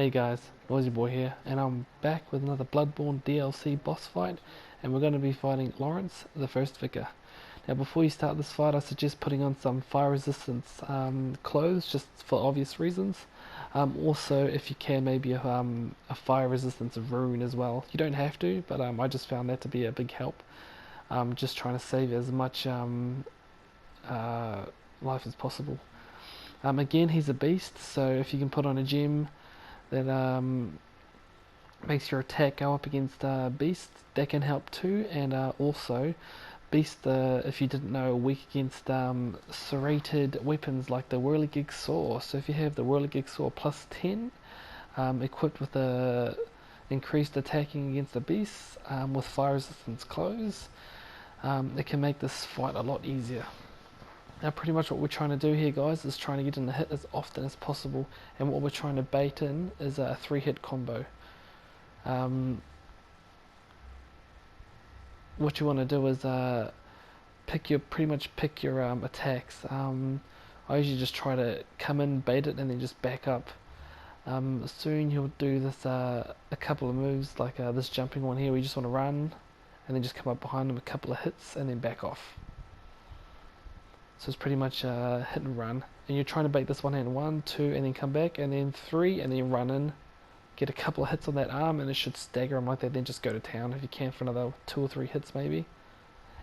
Hey guys, Noisy Boy here, and I'm back with another Bloodborne DLC boss fight, and we're going to be fighting Lawrence, the First Vicar. Now before you start this fight, I suggest putting on some fire resistance clothes, just for obvious reasons. Also, if you can, maybe a fire resistance rune as well. You don't have to, but I just found that to be a big help. Just trying to save as much uh, life as possible. Again, he's a beast, so if you can put on a gem that makes your attack go up against beasts, that can help too. And also beast, if you didn't know, are weak against serrated weapons like the whirligig saw. So if you have the whirligig saw plus 10 equipped with the increased attacking against the beasts with fire resistance clothes, it can make this fight a lot easier. Now pretty much what we're trying to do here, guys, is trying to get in the hit as often as possible, and what we're trying to bait in is a 3-hit combo. What you want to do is pretty much pick your attacks. I usually just try to come in, bait it, and then just back up. Soon you'll do this a couple of moves like this jumping one here, where you just want to run and then just come up behind them a couple of hits and then back off. So it's pretty much hit and run. And you're trying to bait this one hand, 1, 2, and then come back, and then 3, and then run in. Get a couple of hits on that arm, and it should stagger them like that. Then just go to town if you can for another 2 or 3 hits maybe.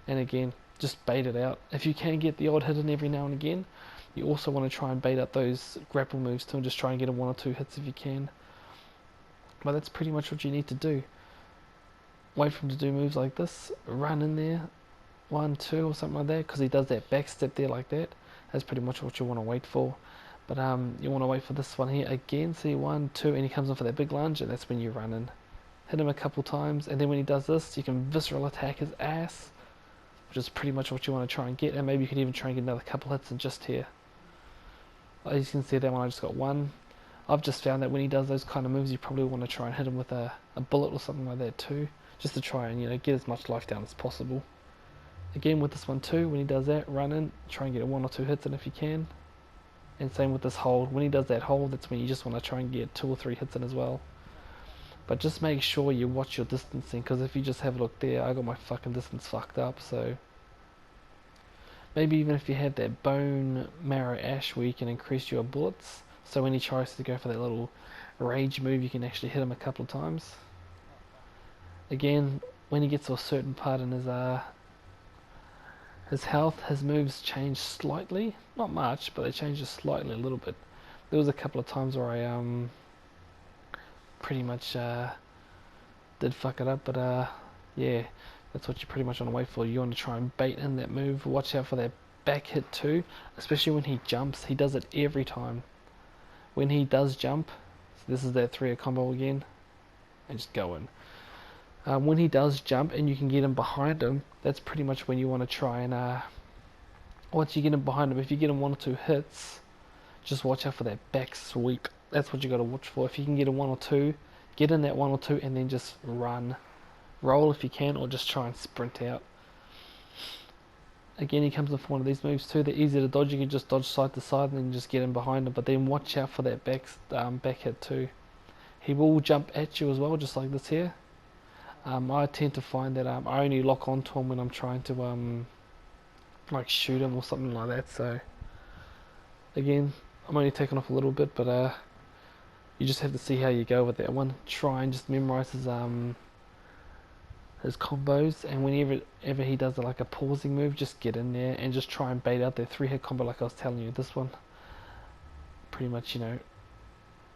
And again, just bait it out. If you can get the odd hit in every now and again, you also want to try and bait out those grapple moves too, and just try and get a 1 or 2 hits if you can. But that's pretty much what you need to do. Wait for him to do moves like this. Run in there. 1, 2 or something like that, because he does that back step there like that. That's pretty much what you want to wait for. But you want to wait for this one here again. See, 1, 2, and he comes in for that big lunge, and that's when you run in. Hit him a couple times, and then when he does this, you can visceral attack his ass, which is pretty much what you want to try and get. And maybe you can even try and get another couple hits in just here. As you can see, that one I just got 1. I've just found that when he does those kind of moves, you probably want to try and hit him with a bullet or something like that too, just to try and get as much life down as possible. Again with this one too, when he does that, run in, try and get a 1 or 2 hits in if you can. And same with this hold. When he does that hold, that's when you just want to try and get 2 or 3 hits in as well. But just make sure you watch your distancing, because if you just have a look there, I got my fucking distance fucked up. So maybe even if you have that bone marrow ash where you can increase your bullets, so when he tries to go for that little rage move, you can actually hit him a couple of times. Again, when he gets to a certain part in his health, his moves change slightly. Not much, but they change just slightly a little bit. There was a couple of times where I pretty much did fuck it up, but yeah, that's what you pretty much want to wait for. You want to try and bait in that move. Watch out for that back hit too, especially when he jumps. He does it every time. When he does jump, so this is that 3-hit combo again, and just go in. When he does jump and you can get him behind him, that's pretty much when you want to try and once you get him behind him, if you get him 1 or 2 hits, just watch out for that back sweep. That's what you got to watch for. If you can get a 1 or 2, get in that 1 or 2 and then just run. Roll if you can, or just try and sprint out. Again, he comes in for one of these moves too. They're easy to dodge. You can just dodge side to side and then just get in behind him, but then watch out for that back hit too. He will jump at you as well, just like this here. I tend to find that I only lock onto him when I'm trying to like shoot him or something like that. So again, I'm only taking off a little bit, but you just have to see how you go with that one. Try and just memorize his combos, and whenever he does like a pausing move, just get in there and just try and bait out their 3-hit combo like I was telling you. This one, pretty much,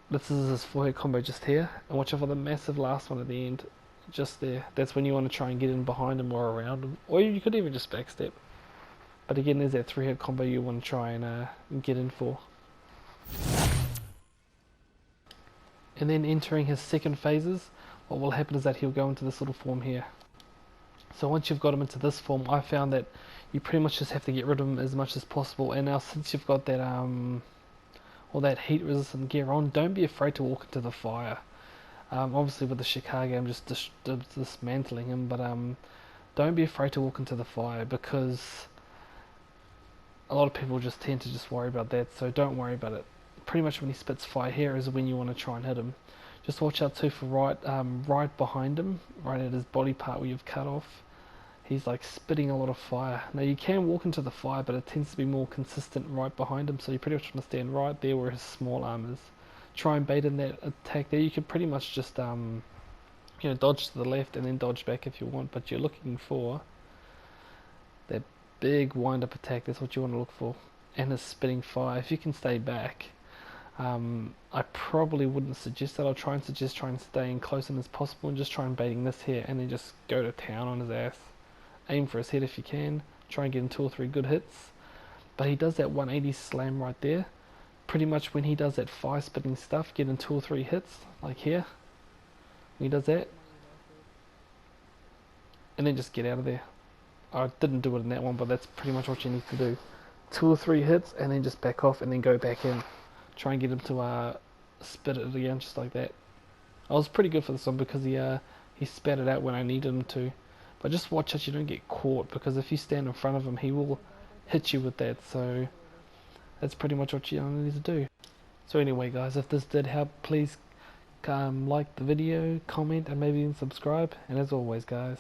this is his 4-hit combo just here, and watch out for the massive last one at the end. Just there. That's when you want to try and get in behind him or around him, or you could even just backstep. But again, there's that 3-hit combo you want to try and get in for. And then entering his second phases, what will happen is that he'll go into this little form here. So once you've got him into this form, I found that you pretty much just have to get rid of him as much as possible. And now since you've got that all that heat resistant gear on, don't be afraid to walk into the fire. Obviously with the Chicago, I'm just dismantling him, but don't be afraid to walk into the fire, because a lot of people just tend to just worry about that. So don't worry about it. pretty much when he spits fire here is when you want to try and hit him. Just watch out too for right behind him, right at his body part where you've cut off. He's like spitting a lot of fire. Now you can walk into the fire, but it tends to be more consistent right behind him, so you pretty much want to stand right there where his small arm is. Try and bait in that attack there. You can pretty much just dodge to the left and then dodge back if you want, but you're looking for that big wind-up attack. That's what you want to look for, and his spitting fire. If you can stay back, I probably wouldn't suggest that. I'll try and suggest trying to stay in close in as possible and just try and baiting this here, and then just go to town on his ass. Aim for his head if you can. Try and get him 2 or 3 good hits. But he does that 180 slam right there. Pretty much when he does that fire spitting stuff, get in 2 or 3 hits, like here. When he does that, and then just get out of there. I didn't do it in that one, but that's pretty much what you need to do. 2 or 3 hits, and then just back off, and then go back in. Try and get him to spit it again, just like that. I was pretty good for this one because he spat it out when I needed him to. But just watch that you don't get caught, because if you stand in front of him, he will hit you with that. So that's pretty much what you need to do. So anyway, guys, if this did help, please like the video, comment, and maybe even subscribe. And as always, guys,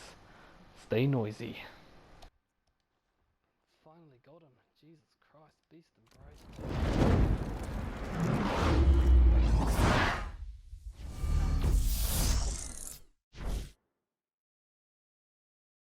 stay noisy. Finally got him. Jesus Christ, beast and brave.